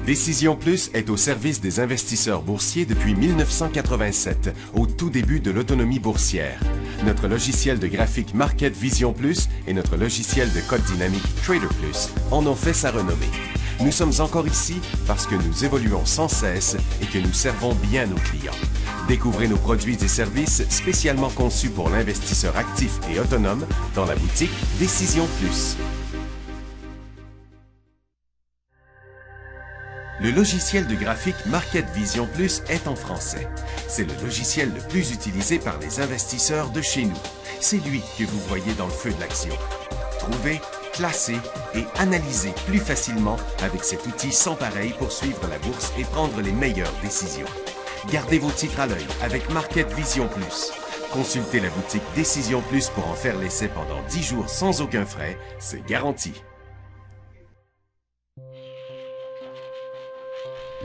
Décision Plus est au service des investisseurs boursiers depuis 1987, au tout début de l'autonomie boursière. Notre logiciel de graphique Market Vision Plus et notre logiciel de code dynamique Trader Plus en ont fait sa renommée. Nous sommes encore ici parce que nous évoluons sans cesse et que nous servons bien nos clients. Découvrez nos produits et services spécialement conçus pour l'investisseur actif et autonome dans la boutique Décision Plus. Le logiciel de graphique Market Vision Plus est en français. C'est le logiciel le plus utilisé par les investisseurs de chez nous. C'est lui que vous voyez dans le feu de l'action. Trouvez, classer et analyser plus facilement avec cet outil sans pareil pour suivre la bourse et prendre les meilleures décisions. Gardez vos titres à l'œil avec Market Vision Plus. Consultez la boutique Décision Plus pour en faire l'essai pendant 10 jours sans aucun frais, c'est garanti.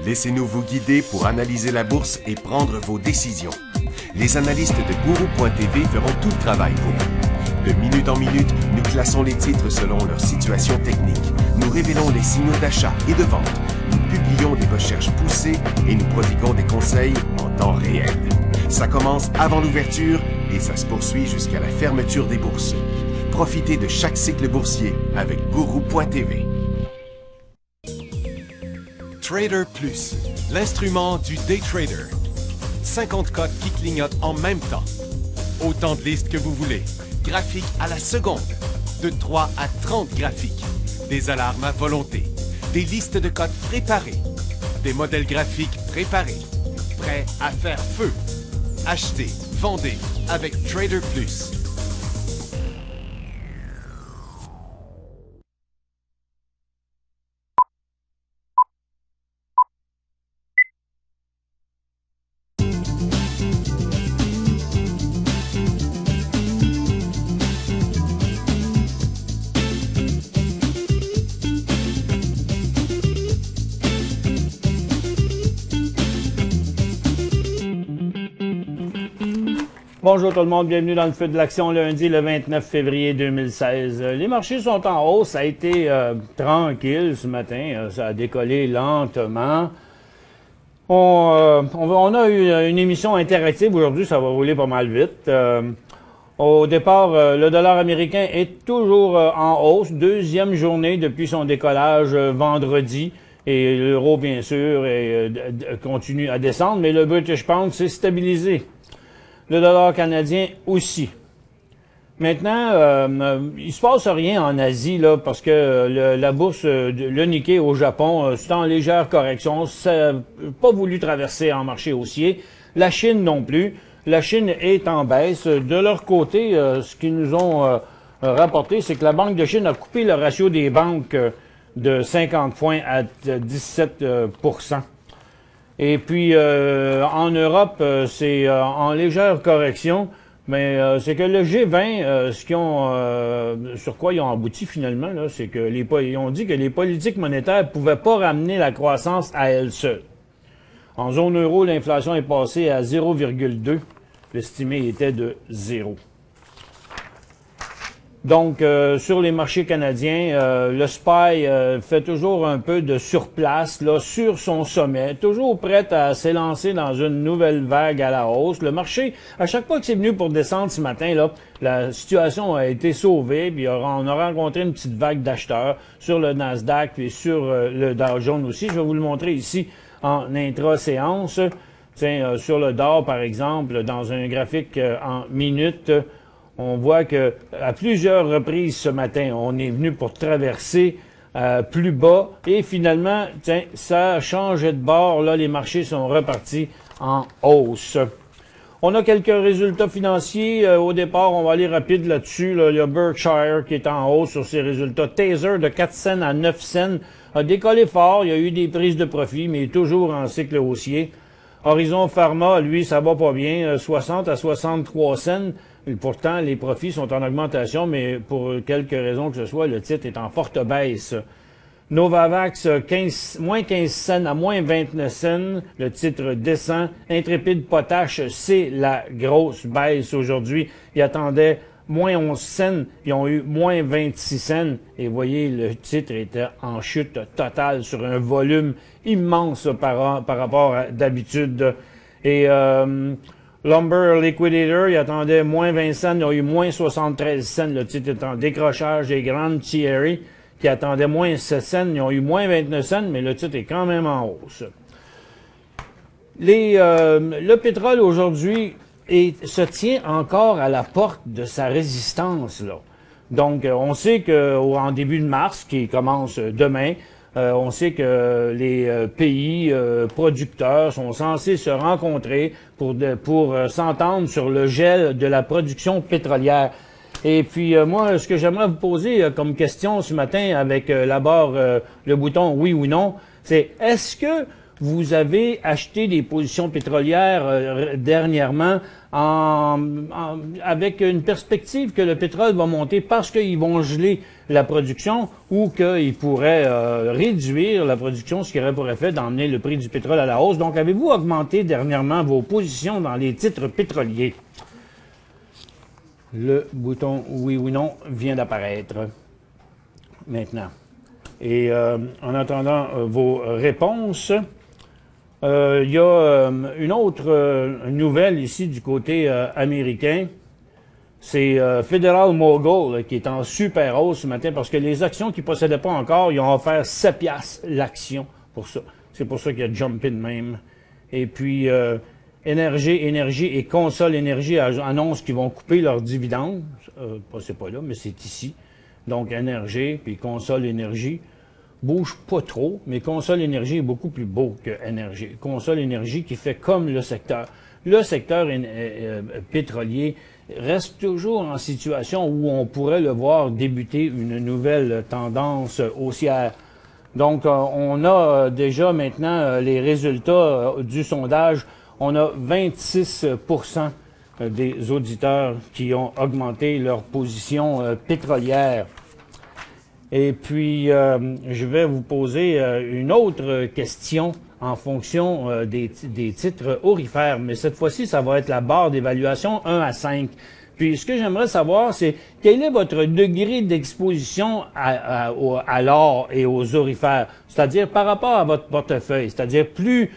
Laissez-nous vous guider pour analyser la bourse et prendre vos décisions. Les analystes de Guru.tv feront tout le travail pour vous. De minute en minute, nous classons les titres selon leur situation technique. Nous révélons les signaux d'achat et de vente. Nous publions des recherches poussées et nous prodiguons des conseils en temps réel. Ça commence avant l'ouverture et ça se poursuit jusqu'à la fermeture des bourses. Profitez de chaque cycle boursier avec Guru.tv. Trader Plus, l'instrument du day trader. 50 codes qui clignotent en même temps. Autant de listes que vous voulez. Graphiques à la seconde. De 3 à 30 graphiques. Des alarmes à volonté. Des listes de codes préparées. Des modèles graphiques préparés. Prêts à faire feu. Achetez, vendez avec Trader Plus. Bonjour tout le monde, bienvenue dans le feu de l'action lundi le 29 février 2016. Les marchés sont en hausse, ça a été tranquille ce matin, ça a décollé lentement. On a eu une émission interactive aujourd'hui, ça va rouler pas mal vite. Au départ, le dollar américain est toujours en hausse, deuxième journée depuis son décollage vendredi. Et l'euro, bien sûr, continue à descendre, mais le British Pound s'est stabilisé. Le dollar canadien aussi. Maintenant, il se passe rien en Asie, là, parce que la bourse, le Nikkei au Japon, c'est en légère correction. Ça n'a pas voulu traverser en marché haussier. La Chine non plus. La Chine est en baisse. De leur côté, ce qu'ils nous ont rapporté, c'est que la Banque de Chine a coupé le ratio des banques de 50 points à 17%. Et puis, en Europe, c'est en légère correction, mais c'est que le G20, sur quoi ils ont abouti finalement, là, c'est que ils ont dit que les politiques monétaires ne pouvaient pas ramener la croissance à elles seules. En zone euro, l'inflation est passée à 0,2. L'estimé était de 0. Donc, sur les marchés canadiens, le SPY fait toujours un peu de surplace là, sur son sommet, toujours prêt à s'élancer dans une nouvelle vague à la hausse. Le marché, à chaque fois que c'est venu pour descendre ce matin, là, la situation a été sauvée, puis on a rencontré une petite vague d'acheteurs sur le Nasdaq et sur le Dow Jones aussi. Je vais vous le montrer ici en intra-séance. Tiens, sur le Dow, par exemple, dans un graphique en minutes, on voit que à plusieurs reprises ce matin, on est venu pour traverser plus bas et finalement, tiens, ça a changé de bord. Là, les marchés sont repartis en hausse. On a quelques résultats financiers. Au départ, on va aller rapide là-dessus. Là. Il y a Berkshire qui est en hausse sur ses résultats. Taser de 4 cents à 9 cents a décollé fort. Il y a eu des prises de profit, mais toujours en cycle haussier. Horizon Pharma, lui, ça va pas bien. 60 à 63 cents. Et pourtant, les profits sont en augmentation, mais pour quelque raison que ce soit, le titre est en forte baisse. Novavax, moins 15 cents à moins 29 cents. Le titre descend. Intrépide Potash, c'est la grosse baisse aujourd'hui. Il attendait moins 11 cents, ils ont eu moins 26 cents. Et vous voyez, le titre était en chute totale sur un volume immense par rapport à d'habitude. Et Lumber Liquidator, il attendait moins 20 cents, ils ont eu moins 73 cents. Le titre est en décrochage. Et Grand Thierry, qui attendait moins 7 cents, ils ont eu moins 29 cents, mais le titre est quand même en hausse. Le pétrole aujourd'hui se tient encore à la porte de sa résistance, là. Donc, on sait qu'en début de mars, qui commence demain, on sait que les pays producteurs sont censés se rencontrer pour s'entendre sur le gel de la production pétrolière. Et puis, moi, ce que j'aimerais vous poser comme question ce matin avec d'abord le bouton oui ou non, c'est est-ce que vous avez acheté des positions pétrolières dernièrement avec une perspective que le pétrole va monter parce qu'ils vont geler la production ou qu'ils pourraient réduire la production, ce qui aurait pour effet d'emmener le prix du pétrole à la hausse. Donc, avez-vous augmenté dernièrement vos positions dans les titres pétroliers? Le bouton oui ou non vient d'apparaître maintenant. Et en attendant vos réponses, il y a une autre nouvelle ici du côté américain. C'est Federal Mogul qui est en super hausse ce matin parce que les actions qu'ils ne possédaient pas encore, ils ont offert 7 piastres l'action pour ça. C'est pour ça qu'il a jumpé de même. Et puis, Énergie et Consol Énergie annoncent qu'ils vont couper leurs dividendes. C'est pas là, mais c'est ici. Donc, Énergie puis Consol Énergie bouge pas trop, mais Consol Énergie est beaucoup plus beau que Énergie. Consol Énergie qui fait comme le secteur. Le secteur pétrolier reste toujours en situation où on pourrait le voir débuter une nouvelle tendance haussière. Donc, on a déjà maintenant les résultats du sondage. On a 26% des auditeurs qui ont augmenté leur position pétrolière. Et puis, je vais vous poser une autre question en fonction des titres aurifères. Mais cette fois-ci, ça va être la barre d'évaluation 1 à 5. Puis, ce que j'aimerais savoir, c'est quel est votre degré d'exposition à l'or et aux aurifères? C'est-à-dire par rapport à votre portefeuille. C'est-à-dire plus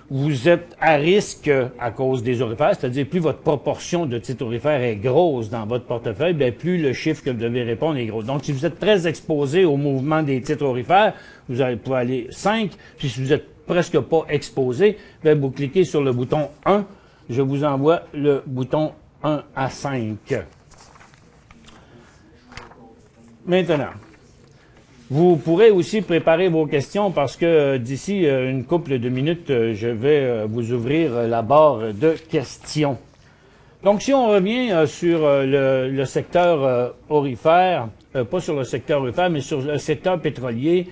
vous êtes à risque à cause des aurifères, c'est-à-dire plus votre proportion de titres aurifères est grosse dans votre portefeuille, bien plus le chiffre que vous devez répondre est gros. Donc, si vous êtes très exposé au mouvement des titres aurifères, vous allez pouvoir aller 5. Puis, si vous êtes presque pas exposé, bien, vous cliquez sur le bouton 1. Je vous envoie le bouton 1 à 5. Maintenant, vous pourrez aussi préparer vos questions parce que d'ici une couple de minutes, je vais vous ouvrir la barre de questions. Donc, si on revient sur le secteur aurifère, pas sur le secteur aurifère, mais sur le secteur pétrolier,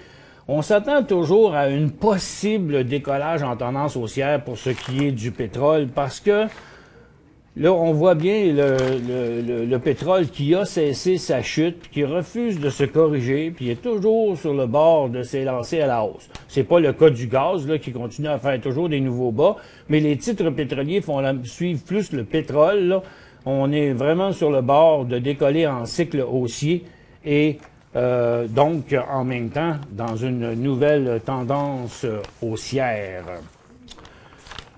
on s'attend toujours à une possible décollage en tendance haussière pour ce qui est du pétrole parce que là, on voit bien le pétrole qui a cessé sa chute, qui refuse de se corriger, puis est toujours sur le bord de s'élancer à la hausse. C'est pas le cas du gaz, là, qui continue à faire toujours des nouveaux bas, mais les titres pétroliers suivent plus le pétrole, là. On est vraiment sur le bord de décoller en cycle haussier et donc, en même temps, dans une nouvelle tendance haussière.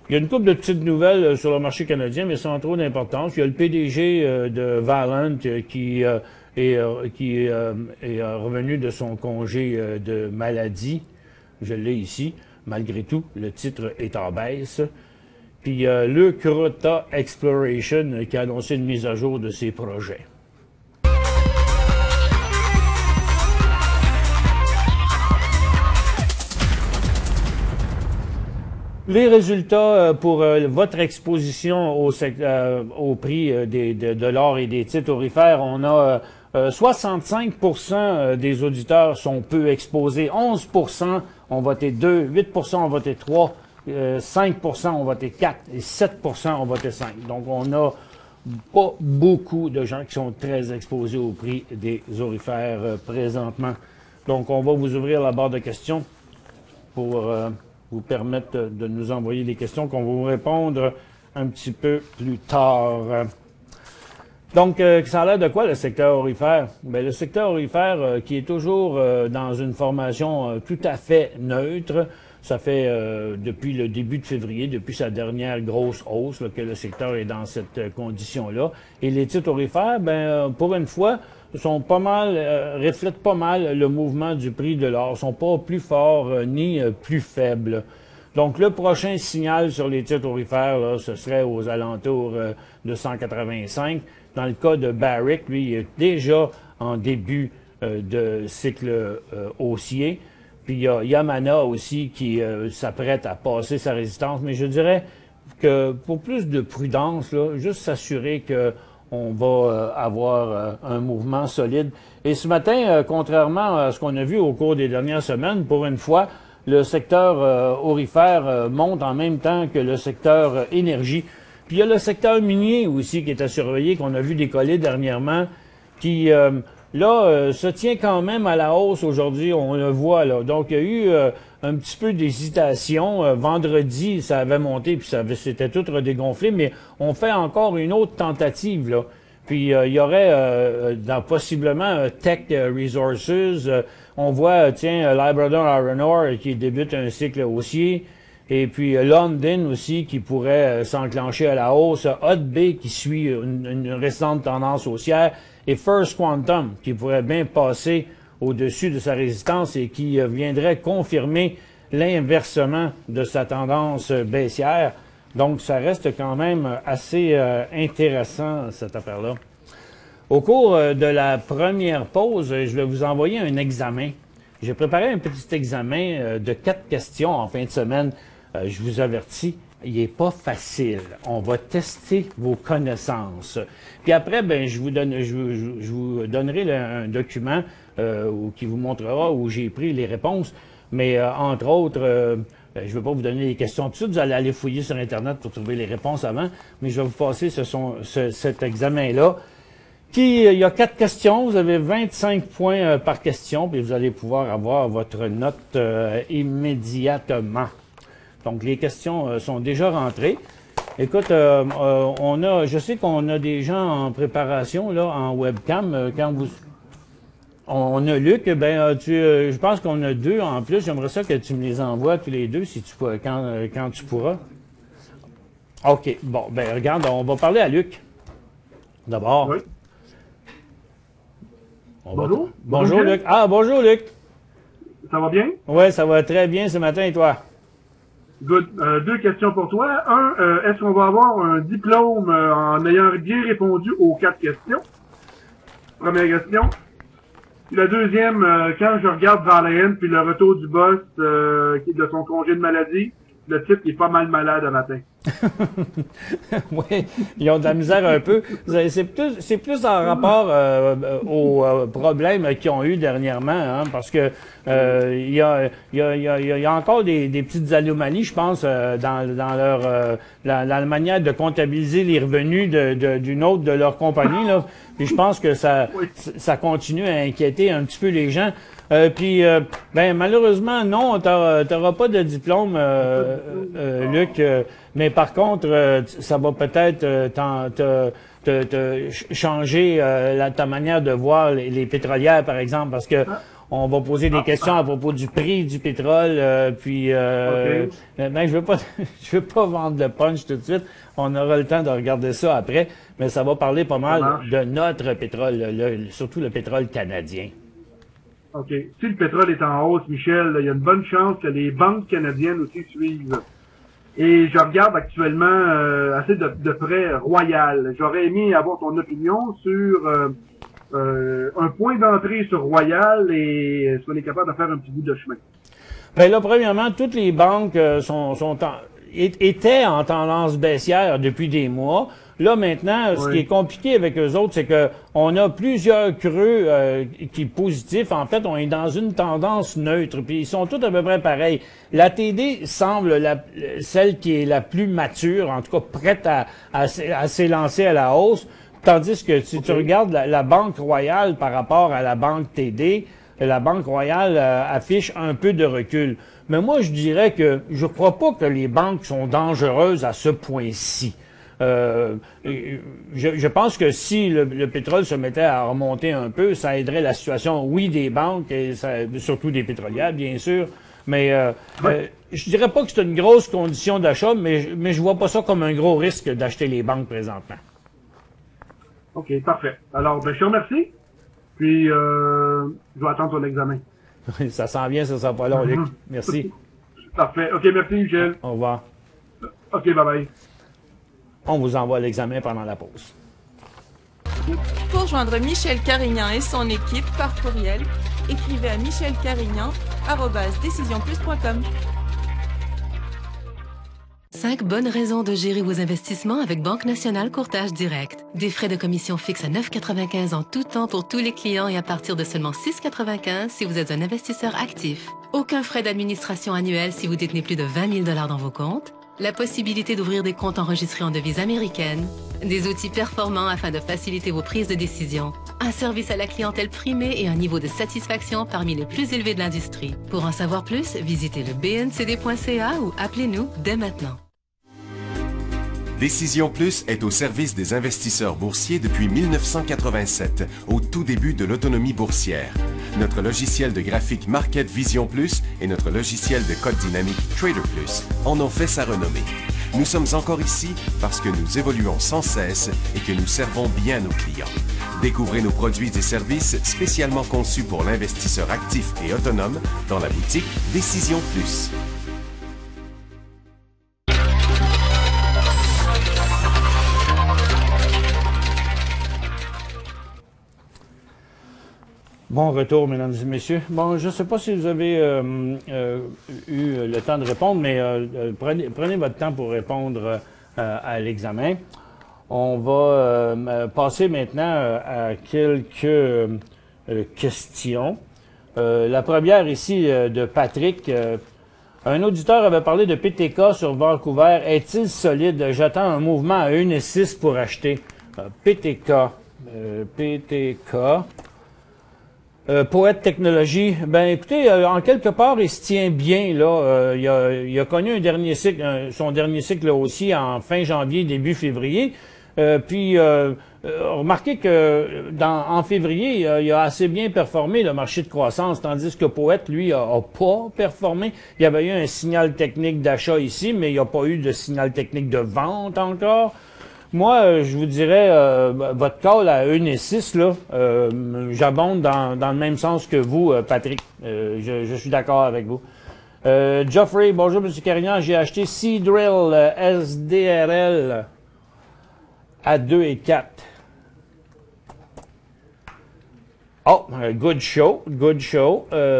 Il y a une couple de petites nouvelles sur le marché canadien, mais sans trop d'importance. Il y a le PDG de Valent qui est revenu de son congé de maladie. Je l'ai ici. Malgré tout, le titre est en baisse. Puis le Crota Exploration qui a annoncé une mise à jour de ses projets. Les résultats pour votre exposition au prix de l'or et des titres aurifères, on a 65% des auditeurs sont peu exposés, 11% ont voté 2, 8% ont voté 3, 5% ont voté 4 et 7% ont voté 5. Donc, on n'a pas beaucoup de gens qui sont très exposés au prix des aurifères présentement. Donc, on va vous ouvrir la barre de questions pour vous permettre de nous envoyer des questions qu'on va vous répondre un petit peu plus tard. Donc, ça a l'air de quoi le secteur aurifère? Ben, le secteur aurifère qui est toujours dans une formation tout à fait neutre. Ça fait depuis le début de février, depuis sa dernière grosse hausse, là, que le secteur est dans cette condition-là. Et les titres aurifères, ben, pour une fois, sont pas mal, reflètent pas mal le mouvement du prix de l'or. Sont pas plus forts ni plus faibles. Donc, le prochain signal sur les titres aurifères, là, ce serait aux alentours de 185. Dans le cas de Barrick, lui, il est déjà en début de cycle haussier. Puis il y a Yamana aussi qui s'apprête à passer sa résistance. Mais je dirais que pour plus de prudence, là, juste s'assurer qu'on va avoir un mouvement solide. Et ce matin, contrairement à ce qu'on a vu au cours des dernières semaines, pour une fois, le secteur aurifère monte en même temps que le secteur énergie. Puis il y a le secteur minier aussi qui est à surveiller, qu'on a vu décoller dernièrement, qui se tient quand même à la hausse aujourd'hui, on le voit là. Donc il y a eu un petit peu d'hésitation. Vendredi, ça avait monté, puis c'était tout redégonflé, mais on fait encore une autre tentative là. Puis il y aurait possiblement Teck Resources. On voit, Labrador Iron Ore qui débute un cycle haussier. Et puis London aussi qui pourrait s'enclencher à la hausse. Hut Bay qui suit une récente tendance haussière. Et First Quantum qui pourrait bien passer au-dessus de sa résistance et qui viendrait confirmer l'inversement de sa tendance baissière. Donc, ça reste quand même assez intéressant, cette affaire-là. Au cours de la première pause, je vais vous envoyer un examen. J'ai préparé un petit examen de 4 questions en fin de semaine. Je vous avertis, il n'est pas facile. On va tester vos connaissances. Puis après, ben, je vous donnerai un document qui vous montrera où j'ai pris les réponses. Mais entre autres, je ne vais pas vous donner les questions tout de suite. Vous allez aller fouiller sur Internet pour trouver les réponses avant. Mais je vais vous passer cet examen-là. Il y a 4 questions. Vous avez 25 points par question. Puis vous allez pouvoir avoir votre note immédiatement. Donc, les questions sont déjà rentrées. Écoute, je sais qu'on a des gens en préparation, là, en webcam. On a Luc, je pense qu'on a 2 en plus. J'aimerais ça que tu me les envoies tous les deux, si tu peux, quand tu pourras. OK. Bon, ben, regarde, on va parler à Luc. D'abord. Oui. Bonjour. Bonjour, Luc. Ah, bonjour, Luc. Ça va bien? Oui, ça va très bien ce matin, et toi? Good. 2 questions pour toi. Est-ce qu'on va avoir un diplôme en ayant bien répondu aux 4 questions? Première question. La deuxième, quand je regarde Valériane puis le retour du boss de son congé de maladie, le type est pas mal malade un matin. Oui, ils ont de la misère un peu. C'est plus en rapport aux problèmes qu'ils ont eu dernièrement, hein, parce que il y a encore des petites anomalies, je pense, dans leur la manière de comptabiliser les revenus d'une autre de leur compagnie, là. Puis je pense que ça continue à inquiéter un petit peu les gens. Malheureusement, non, t'auras pas de diplôme, Luc, mais par contre, ça va peut-être te changer ta manière de voir les pétrolières, par exemple, parce que on va poser des questions à propos du prix du pétrole, je veux pas vendre le punch tout de suite. On aura le temps de regarder ça après, mais ça va parler pas mal de notre pétrole, surtout le pétrole canadien. OK. Si le pétrole est en hausse, Michel, il y a une bonne chance que les banques canadiennes aussi suivent. Et je regarde actuellement assez de près Royal. J'aurais aimé avoir ton opinion sur un point d'entrée sur Royal et est-ce qu'on est capable de faire un petit bout de chemin? Ben là, premièrement, toutes les banques étaient en tendance baissière depuis des mois. Là, maintenant, ce qui est compliqué avec eux autres, c'est que on a plusieurs creux qui positifs. En fait, on est dans une tendance neutre, puis ils sont tous à peu près pareils. La TD semble celle qui est la plus mature, en tout cas prête à s'élancer à la hausse, tandis que si tu regardes la Banque Royale par rapport à la Banque TD, la Banque Royale affiche un peu de recul. Mais moi, je dirais que je crois pas que les banques sont dangereuses à ce point-ci. Je pense que si le pétrole se mettait à remonter un peu, ça aiderait la situation, oui, des banques, et surtout des pétrolières, bien sûr, mais je dirais pas que c'est une grosse condition d'achat, mais je vois pas ça comme un gros risque d'acheter les banques présentement. OK, parfait. Alors, je te remercie, puis je vais attendre ton examen. Ça s'en vient, ça sera pas long, Luc. Merci. Parfait. OK, merci, Michel. Au revoir. OK, bye-bye. On vous envoie l'examen pendant la pause. Pour joindre Michel Carignan et son équipe par courriel, écrivez à michelcarignan@decisionplus.com. 5 bonnes raisons de gérer vos investissements avec Banque Nationale Courtage Direct. Des frais de commission fixes à 9,95 en tout temps pour tous les clients et à partir de seulement 6,95 si vous êtes un investisseur actif. Aucun frais d'administration annuel si vous détenez plus de 20 000 $ dans vos comptes. La possibilité d'ouvrir des comptes enregistrés en devise américaine. Des outils performants afin de faciliter vos prises de décision. Un service à la clientèle primé et un niveau de satisfaction parmi les plus élevés de l'industrie. Pour en savoir plus, visitez le bncd.ca ou appelez-nous dès maintenant. Décision Plus est au service des investisseurs boursiers depuis 1987, au tout début de l'autonomie boursière. Notre logiciel de graphique Market Vision Plus et notre logiciel de code dynamique Trader Plus en ont fait sa renommée. Nous sommes encore ici parce que nous évoluons sans cesse et que nous servons bien nos clients. Découvrez nos produits et services spécialement conçus pour l'investisseur actif et autonome dans la boutique Décision Plus. Bon retour, mesdames et messieurs. Bon, je ne sais pas si vous avez eu le temps de répondre, mais prenez votre temps pour répondre à l'examen. On va passer maintenant à quelques questions. La première ici de Patrick. Un auditeur avait parlé de PTK sur Vancouver. Est-il solide? J'attends un mouvement à 1,6 pour acheter. PTK. Poète Technologie, ben écoutez, en quelque part, il se tient bien là. Il a connu un dernier cycle, son dernier cycle aussi en fin janvier, début février. Remarquez que en février, il a assez bien performé le marché de croissance, tandis que Poète, lui, a pas performé. Il y avait eu un signal technique d'achat ici, mais il n'y a pas eu de signal technique de vente encore. Moi, je vous dirais, votre call à 1,6, là, j'abonde dans le même sens que vous, Patrick. Je suis d'accord avec vous. Geoffrey, bonjour, M. Carignan. J'ai acheté Seadrill SDRL à 2,4. Oh, good show.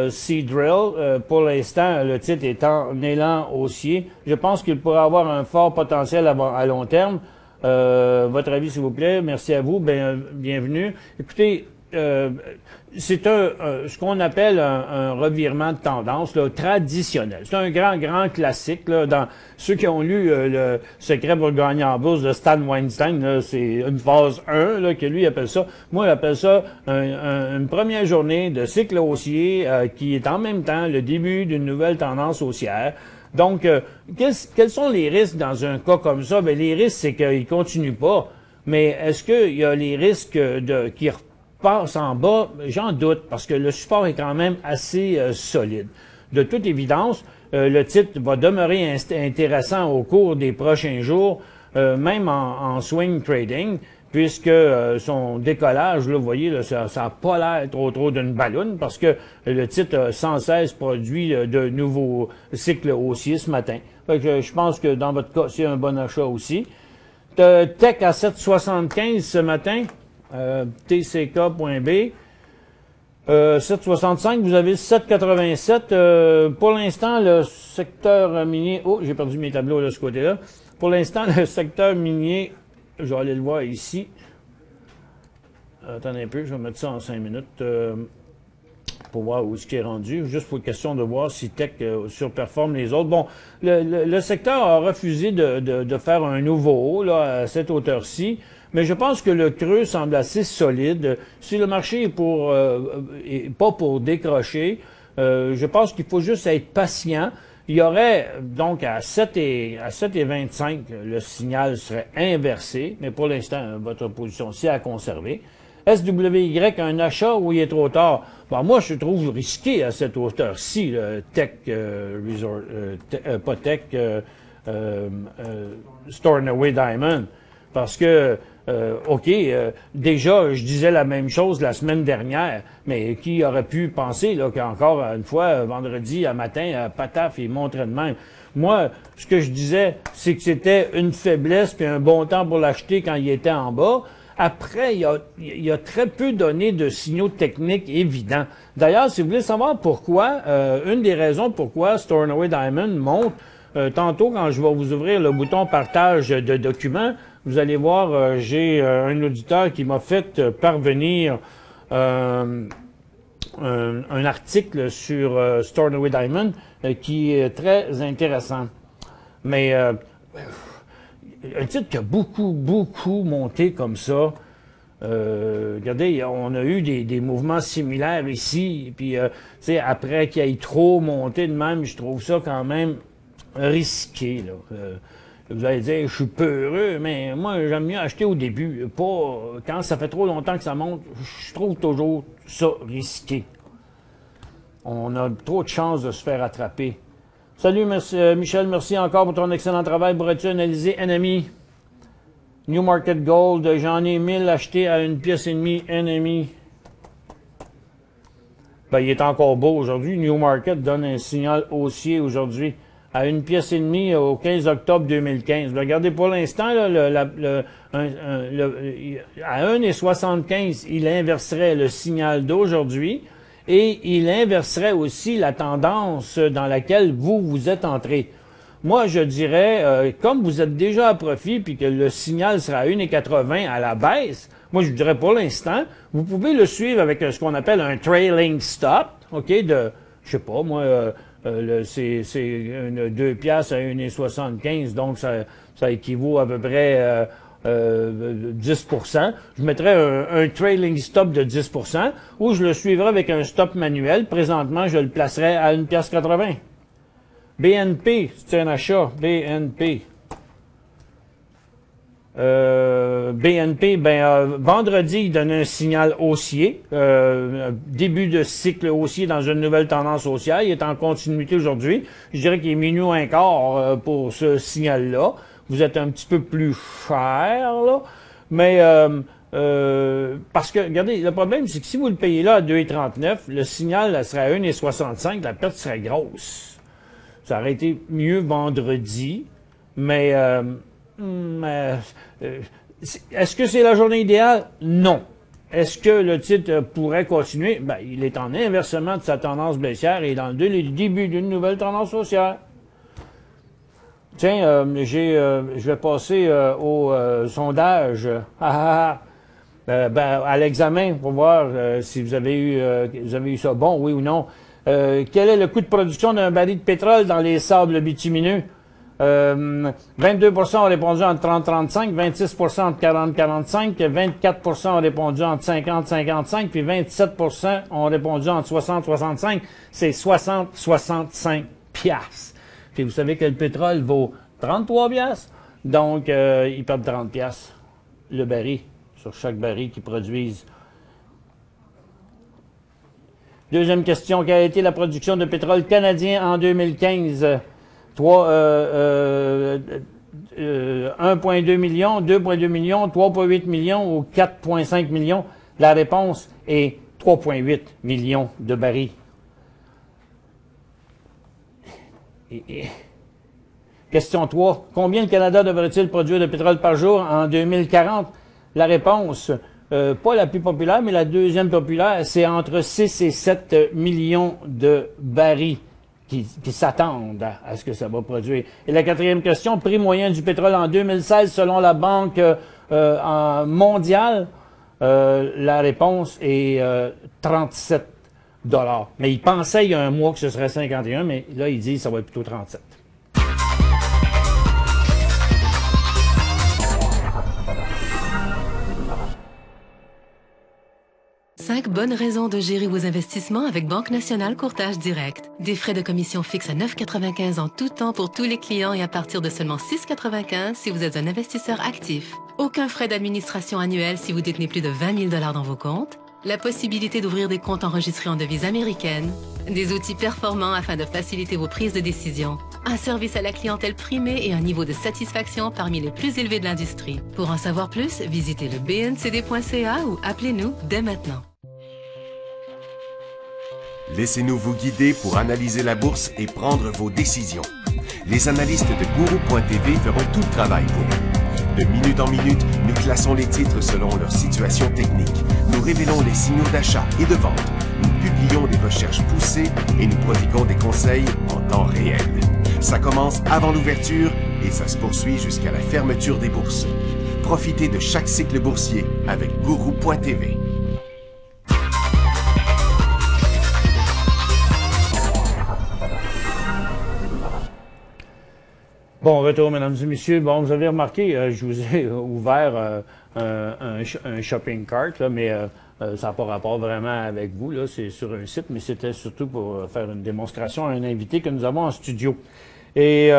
Seadrill, pour l'instant, le titre est en élan haussier. Je pense qu'il pourrait avoir un fort potentiel à long terme. Votre avis, s'il vous plaît. Merci à vous. Bienvenue. Écoutez, c'est ce qu'on appelle un revirement de tendance là, traditionnel. C'est un grand classique. Là, dans ceux qui ont lu Le secret pour gagner en bourse de Stan Weinstein, c'est une phase 1 là, que lui appelle ça. Moi, j'appelle ça une première journée de cycle haussier qui est en même temps le début d'une nouvelle tendance haussière. Donc, quels sont les risques dans un cas comme ça? Ben, les risques, c'est qu'il continue pas. Mais est-ce qu'il y a les risques qu'il repasse en bas? J'en doute, parce que le support est quand même assez solide. De toute évidence, le titre va demeurer intéressant au cours des prochains jours, même en swing trading, puisque son décollage, là, vous voyez, là, ça n'a pas l'air trop d'une balloune, parce que le titre a sans cesse produit de nouveaux cycles haussiers ce matin. Fait que je pense que dans votre cas, c'est un bon achat aussi. Tech à 7,75 ce matin, tck.b. 7,65, vous avez 7,87. Pour l'instant, le secteur minier... Oh, j'ai perdu mes tableaux de ce côté-là. Pour l'instant, le secteur minier... Je vais aller le voir ici. Attendez un peu, je vais mettre ça en 5 minutes pour voir où est-ce qu'il est rendu. Juste pour question de voir si Tech surperforme les autres. Bon, le secteur a refusé de faire un nouveau haut là, à cette hauteur-ci, mais je pense que le creux semble assez solide. Si le marché est pas pour décrocher, je pense qu'il faut juste être patient. Il y aurait, donc, à 7,25, le signal serait inversé, mais pour l'instant, votre position, c'est à conserver. SWY, un achat ou il est trop tard? Bon, moi, je trouve risqué à cette hauteur-ci, le Tech Resort, pas Tech, Stornoway Diamond, parce que déjà, je disais la même chose la semaine dernière, mais qui aurait pu penser là, qu'encore une fois, vendredi à matin, pataf, il montrait de même. Moi, ce que je disais, c'est que c'était une faiblesse puis un bon temps pour l'acheter quand il était en bas. Après, il y a très peu donné de signaux techniques évidents. D'ailleurs, si vous voulez savoir pourquoi, une des raisons pourquoi Stornoway Diamond monte, tantôt, quand je vais vous ouvrir le bouton partage de documents, vous allez voir, j'ai un auditeur qui m'a fait parvenir un article sur Stornoway Diamond qui est très intéressant. Mais un titre qui a beaucoup monté comme ça. Regardez, on a eu des mouvements similaires ici. Puis, après qu'il ait trop monté de même, je trouve ça quand même risqué. Là. Vous allez dire, je suis peureux, mais moi, j'aime mieux acheter au début. Pas quand ça fait trop longtemps que ça monte, je trouve toujours ça risqué. On a trop de chances de se faire attraper. Salut, Michel, merci encore pour ton excellent travail. Pourrais-tu analyser NMI? New Market Gold, j'en ai 1000 achetés à 1,5 pièce NMI. Ben, il est encore beau aujourd'hui. New Market donne un signal haussier aujourd'hui à 1,5 pièce au 15 octobre 2015. Regardez, pour l'instant, à 1,75, il inverserait le signal d'aujourd'hui. Et il inverserait aussi la tendance dans laquelle vous êtes entré. Moi, je dirais, comme vous êtes déjà à profit puis que le signal sera à 1,80 à la baisse, moi, je dirais pour l'instant, vous pouvez le suivre avec ce qu'on appelle un trailing stop, OK, de, je sais pas, moi, c'est 2 piastres à 1,75, donc ça équivaut à peu près 10%. Je mettrais un trailing stop de 10% ou je le suivrai avec un stop manuel. Présentement, je le placerai à 1,80 $. BNP, c'est un achat. BNP. BNP, vendredi, il donne un signal haussier. Début de cycle haussier dans une nouvelle tendance haussière. Il est en continuité aujourd'hui. Je dirais qu'il est minuit un quart pour ce signal-là. Vous êtes un petit peu plus cher, là. Mais parce que, regardez, le problème, c'est que si vous le payez là à 2,39, le signal là, serait à 1,65, la perte serait grosse. Ça aurait été mieux vendredi, mais est-ce que c'est la journée idéale? Non. Est-ce que le titre pourrait continuer? Ben, il est en inversement de sa tendance baissière et dans le début d'une nouvelle tendance haussière. Tiens, je vais passer au sondage. À l'examen pour voir si vous avez eu ça bon, oui ou non. Quel est le coût de production d'un baril de pétrole dans les sables bitumineux? 22% ont répondu entre 30-35, 26% entre 40-45, 24% ont répondu entre 50-55, puis 27% ont répondu entre 60-65. C'est 60-65 piastres. Puis vous savez que le pétrole vaut 33 piastres, donc ils perdent 30 piastres le baril, sur chaque baril qu'ils produisent. Deuxième question, quelle a été la production de pétrole canadien en 2015? 1,2 million, 2,2 millions, 3,8 millions ou 4,5 millions? La réponse est 3,8 millions de barils. Question 3. Combien le Canada devrait-il produire de pétrole par jour en 2040? La réponse, pas la plus populaire, mais la deuxième populaire, c'est entre 6 et 7 millions de barils qui s'attendent à ce que ça va produire. Et la quatrième question, prix moyen du pétrole en 2016 selon la Banque mondiale, la réponse est 37 $. Mais il pensait il y a un mois que ce serait 51, mais là, il dit que ça va être plutôt 37. 5 bonnes raisons de gérer vos investissements avec Banque Nationale Courtage Direct. Des frais de commission fixes à 9,95 en tout temps pour tous les clients et à partir de seulement 6,95 si vous êtes un investisseur actif. Aucun frais d'administration annuel si vous détenez plus de 20 000 $ dans vos comptes. La possibilité d'ouvrir des comptes enregistrés en devise américaine. Des outils performants afin de faciliter vos prises de décision. Un service à la clientèle primé et un niveau de satisfaction parmi les plus élevés de l'industrie. Pour en savoir plus, visitez le bncd.ca ou appelez-nous dès maintenant. Laissez-nous vous guider pour analyser la bourse et prendre vos décisions. Les analystes de Guru.tv feront tout le travail pour vous. De minute en minute, nous classons les titres selon leur situation technique. Nous révélons les signaux d'achat et de vente. Nous publions des recherches poussées et nous prodiguons des conseils en temps réel. Ça commence avant l'ouverture et ça se poursuit jusqu'à la fermeture des bourses. Profitez de chaque cycle boursier avec Guru.tv. Bon, retour, mesdames et messieurs. Bon, vous avez remarqué, je vous ai ouvert un shopping cart, là, mais ça n'a pas rapport vraiment avec vous. Là, c'est sur un site, mais c'était surtout pour faire une démonstration à un invité que nous avons en studio. Et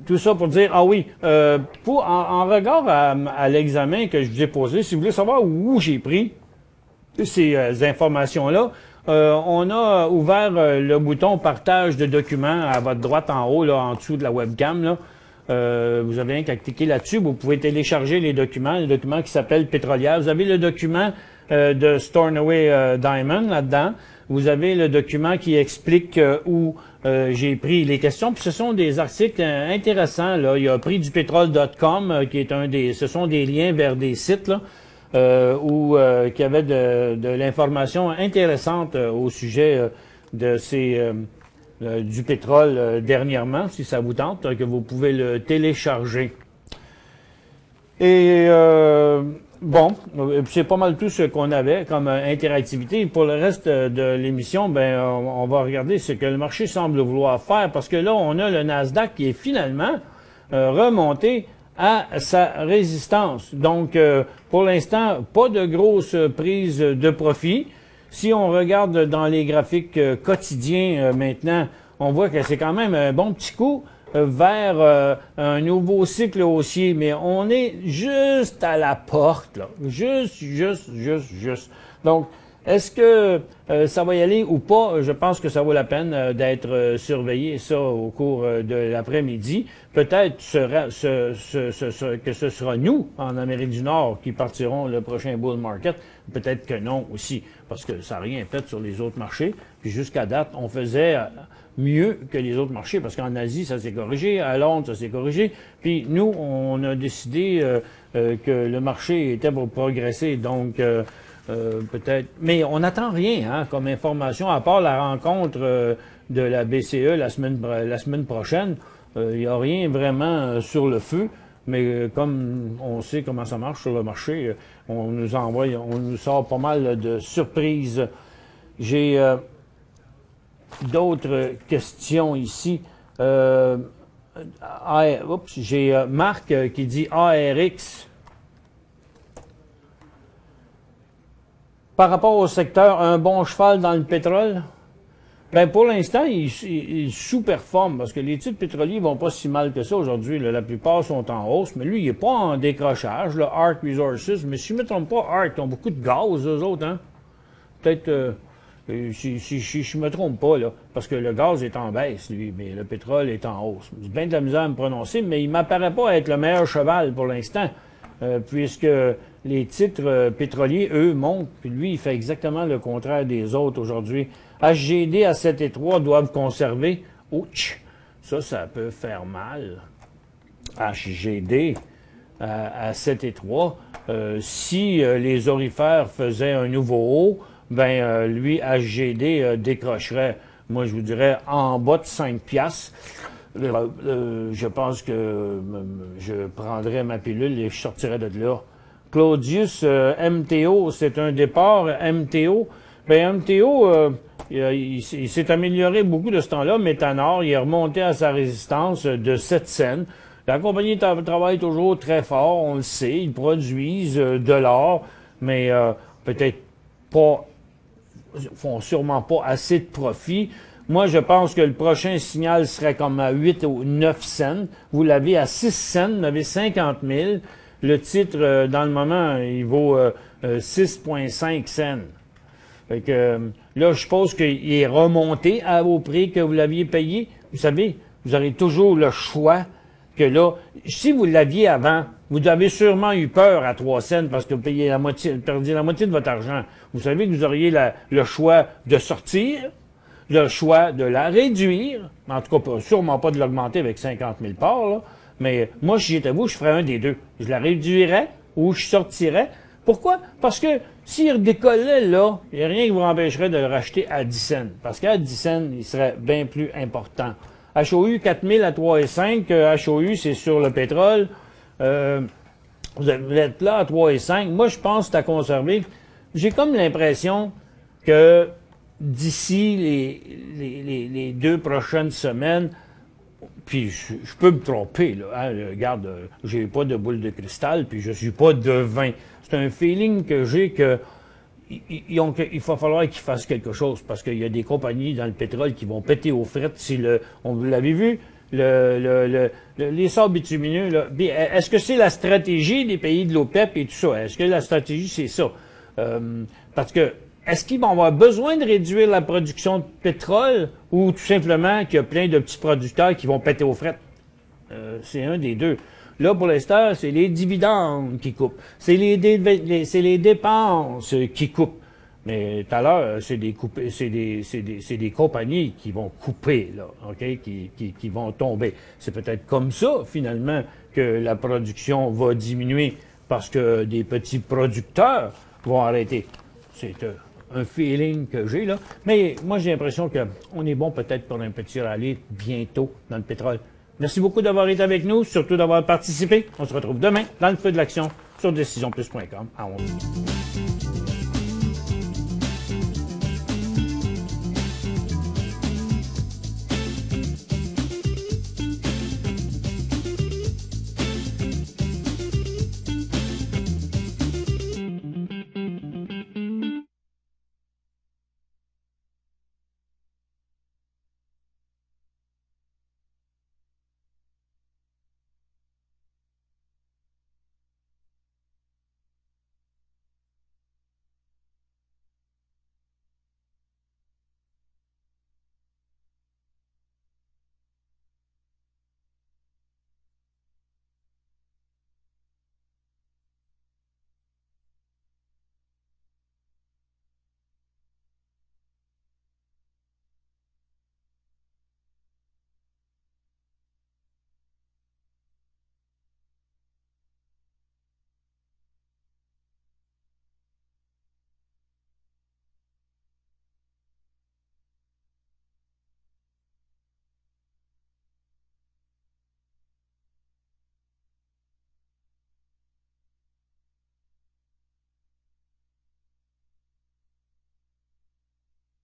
tout ça pour dire, ah oui, en regard à l'examen que je vous ai posé, si vous voulez savoir où j'ai pris ces informations-là, on a ouvert le bouton « Partage de documents » à votre droite en haut, là, en dessous de la webcam. Là. Vous avez rien qu'à cliquer là-dessus. Vous pouvez télécharger les documents qui s'appellent Pétrolière. Vous avez le document de Stornoway Diamond là-dedans. Vous avez le document qui explique où j'ai pris les questions. Puis ce sont des articles intéressants. Là. Il y a prixdupétrole.com qui est ce sont des liens vers des sites là. Qui avait de l'information intéressante au sujet de du pétrole dernièrement, si ça vous tente, que vous pouvez le télécharger. Et bon, c'est pas mal tout ce qu'on avait comme interactivité. Pour le reste de l'émission, ben on va regarder ce que le marché semble vouloir faire, parce que là, on a le Nasdaq qui est finalement remonté à sa résistance. Donc, pour l'instant, pas de grosse prise de profit. Si on regarde dans les graphiques quotidiens maintenant, on voit que c'est quand même un bon petit coup vers un nouveau cycle haussier, mais on est juste à la porte, là. Juste. Donc, est-ce que ça va y aller ou pas? Je pense que ça vaut la peine d'être surveillé, ça, au cours de l'après-midi. Peut-être que ce sera nous, en Amérique du Nord, qui partirons le prochain bull market. Peut-être que non aussi, parce que ça n'a rien fait sur les autres marchés. Puis jusqu'à date, on faisait mieux que les autres marchés, parce qu'en Asie, ça s'est corrigé, à Londres, ça s'est corrigé. Puis nous, on a décidé que le marché était pour progresser, donc... peut-être, mais on n'attend rien comme information, à part la rencontre de la BCE la semaine prochaine. Il n'y a rien vraiment sur le feu, mais comme on sait comment ça marche sur le marché, on nous sort pas mal de surprises. J'ai d'autres questions ici. J'ai Marc qui dit ARX. Par rapport au secteur, un bon cheval dans le pétrole? Ben pour l'instant, il sous-performe parce que les titres pétroliers vont pas si mal que ça aujourd'hui. La plupart sont en hausse, mais lui, il est pas en décrochage. Le ARC Resources, mais si je ne me trompe pas, ARC, ils ont beaucoup de gaz, eux autres, hein? Peut-être, si je me trompe pas, là, parce que le gaz est en baisse, lui, mais le pétrole est en hausse. J'ai bien de la misère à me prononcer, mais il m'apparaît pas être le meilleur cheval pour l'instant, puisque les titres pétroliers, eux, montent, puis lui, il fait exactement le contraire des autres aujourd'hui. HGD à 7,3 doivent conserver. Ouch! Ça peut faire mal. HGD à 7,3. Si les orifères faisaient un nouveau haut, ben lui, HGD décrocherait, moi je vous dirais, en bas de 5 piastres. Je pense que je prendrais ma pilule et je sortirais de là. Claudius, MTO, c'est un départ. MTO, ben MTO, il s'est amélioré beaucoup de ce temps-là. Méthanor, il est remonté à sa résistance de 7 cents. La compagnie travaille toujours très fort, on le sait. Ils produisent de l'or. mais peut-être pas, font sûrement pas assez de profit. Moi, je pense que le prochain signal serait comme à 8 ou 9 cents. Vous l'avez à 6 cents, vous avez 50 000. Le titre, dans le moment, il vaut 6,5 cents. Fait que, là, je suppose qu'il est remonté au prix que vous l'aviez payé. Vous savez, vous aurez toujours le choix que là, si vous l'aviez avant, vous avez sûrement eu peur à 3 cents parce que vous payez perdiez la moitié de votre argent. Vous savez que vous auriez le choix de sortir, le choix de la réduire, en tout cas, sûrement pas de l'augmenter avec 50 000 parts, là. Mais moi, si j'étais vous, je ferais un des deux. Je la réduirais ou je sortirais. Pourquoi? Parce que s'il redécollait là, il n'y a rien qui vous empêcherait de le racheter à 10 cents. Parce qu'à 10 cents, il serait bien plus important. HOU 4000 à 3,5. HOU, c'est sur le pétrole. Vous êtes là à 3,5. Moi, je pense que c'est à conserver. J'ai comme l'impression que d'ici les 2 prochaines semaines, puis je peux me tromper, là. Hein, regarde, j'ai pas de boule de cristal, puis je suis pas devin. C'est un feeling que j'ai que il va falloir qu'ils fassent quelque chose, parce qu'il y a des compagnies dans le pétrole qui vont péter aux frettes. Si vous l'avez vu, les sables bitumineux, là, est-ce que c'est la stratégie des pays de l'OPEP et tout ça? Est-ce que la stratégie, c'est ça? Parce que est-ce qu'ils vont avoir besoin de réduire la production de pétrole ou tout simplement qu'il y a plein de petits producteurs qui vont péter aux frettes? C'est un des deux. Là, pour l'instant, c'est les dividendes qui coupent. C'est les dépenses qui coupent. Mais tout à l'heure, c'est des compagnies qui vont couper, là, OK? Qui vont tomber. C'est peut-être comme ça, finalement, que la production va diminuer parce que des petits producteurs vont arrêter. C'est un feeling que j'ai, là. Mais moi, j'ai l'impression qu'on est bon peut-être pour un petit rallye bientôt dans le pétrole. Merci beaucoup d'avoir été avec nous, surtout d'avoir participé. On se retrouve demain dans le feu de l'action sur DecisionPlus.com à 11h.